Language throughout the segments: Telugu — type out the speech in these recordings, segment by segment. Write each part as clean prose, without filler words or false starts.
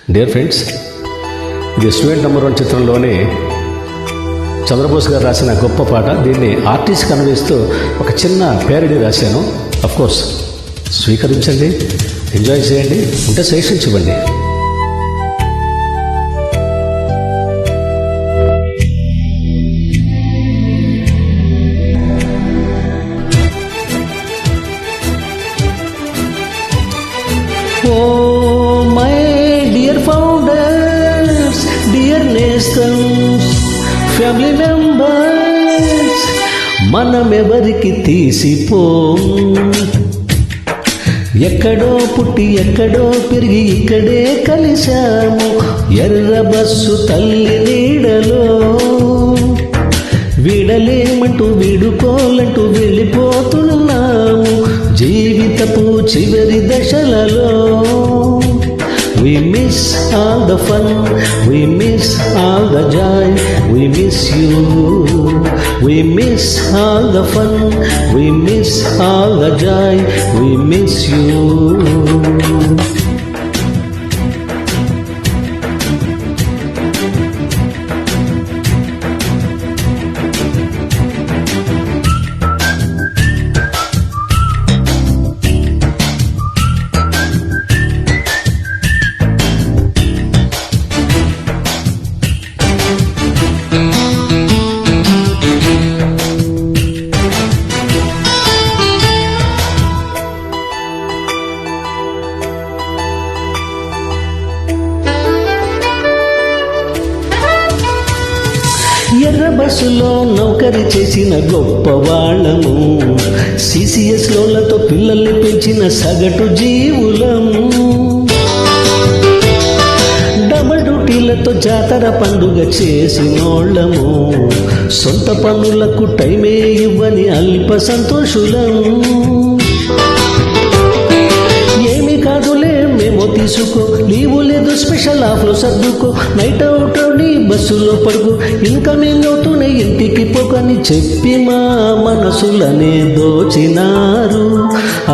డియర్ ఫ్రెండ్స్, ఇది స్టూడెంట్ నెంబర్ 1 చిత్రంలోనే చంద్రబోస్ గారు రాసిన గొప్ప పాట. దీన్ని ఆర్టిస్ట్కి అనువదిస్తూ ఒక చిన్న పేరడీ రాశాను. కోర్స్ స్వీకరించండి, ఎంజాయ్ చేయండి, ఉంటే సజెషన్స్ ఇవ్వండి. Oh my dear founders, dear nations, family members, మనమెవరికి తీసిపోం. ఎక్కడో పుట్టి ఎక్కడో పెరిగి ఇక్కడే కలిశాము, ఎర్ర బస్సు తల్లి నీడలో. వీడలేమంటూ వీడుకోలంటూ వెళ్ళిపోతున్నాము జీవితపు చివరి దశలలో. We miss all the fun, we miss all the joy, we miss you. We miss all the fun, we miss all the joy, we miss you. ఎర్ర బస్సులో నౌకరి చేసిన గొప్పవాళ్ళము, సిసిఎస్ లోలతో పిల్లల్ని పెంచిన సగటు జీవులం. డబల్ డ్యూటీలతో జాతర పండుగ చేసినోళ్ళము, సొంత పనులకు టైమే ఇవ్వని అల్ప సంతోషులం. ఏమి కాదులే మేమో తీసుకో, లీవు లేదు స్పెషల్ ఆఫ్లో సర్దుకో, నైట్ అవుట్ నీ బస్సులో పడుకో, ఇన్కమింగ్ అవుతూనే ఇంటికి పోకని చెప్పి మా మనసులనే దోచినారు.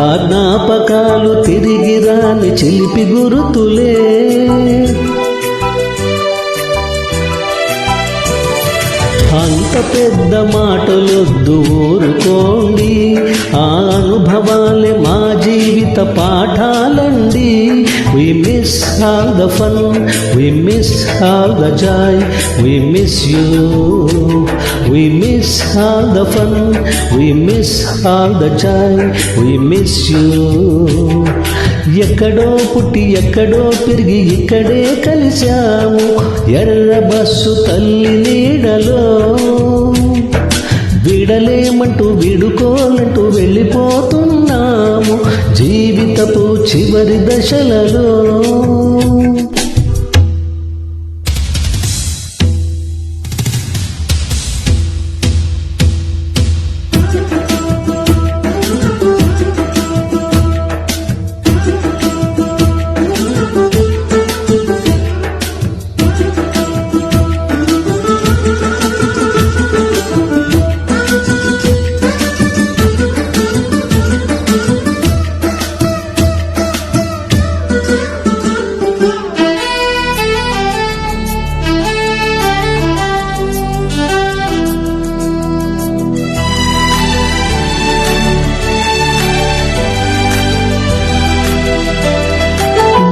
ఆ జ్ఞాపకాలు తిరిగి రాని చిలిపి గురుతులే. అంత పెద్ద మాటలొద్దు ఊరుకోండి, ఆ అనుభవాలే మా జీవిత పాఠాలండి. We miss all the fun, we miss all the joy, we miss you. We miss all the fun, we miss all the joy, we miss you. ఎక్కడో పుట్టి ఎక్కడో పెరిగి ఇక్కడే కలిశాము, ఎర్ర బస్సు తల్లి నీడలో. వీడలేమంటూ వీడుకోలంటూ వెళ్ళిపోతున్నాము జీవితపు చివరి దశలలో.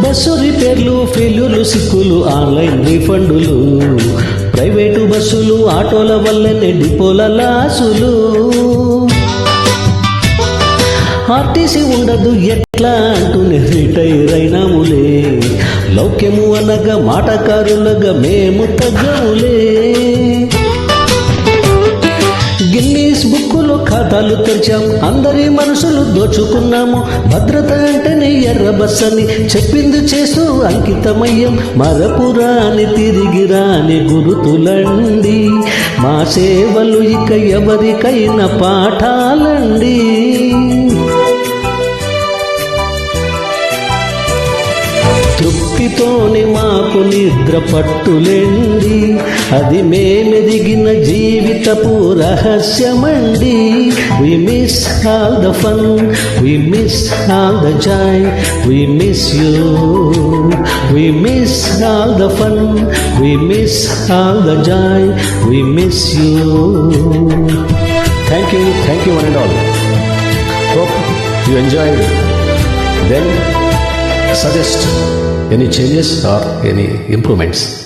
బస్సు రిపేర్లు, ఫెయిల్యూర్లు, సిక్కులు, ఆన్లైన్ రీఫండులు, ప్రైవేటు బస్సులు, ఆటోల వల్లనే డిపోల లాసులు. ఆర్టీసీ ఉండదు ఎట్లా అంటూనే రిటైర్ అయినాములే, లౌక్యము అనగా మాటకారులగా మేము తగ్గములే. గిన్నీస్ బుక్కులో ఖాతాలు తెరిచాం, అందరి మనసులు దోచుకున్నాము. భద్రత అంటేనే ఎర్ర బస్ అని చెప్పింది చేస్తూ అంకితమయ్యం. మరపురాని తిరిగి రాని గురుతులండి, మా సేవలు ఇక ఎవరికైనా పాఠాలండి. తృప్తితోని మాకు నిద్ర పట్టులేండి, అది మేమెదిగిన జీవితపు రహస్యమండి. We miss all the fun, we miss all the joy, we miss you. We miss the fun, we miss all the joy, we miss you. Thank you one and all. Hope you enjoyed. Then suggest any changes or any improvements.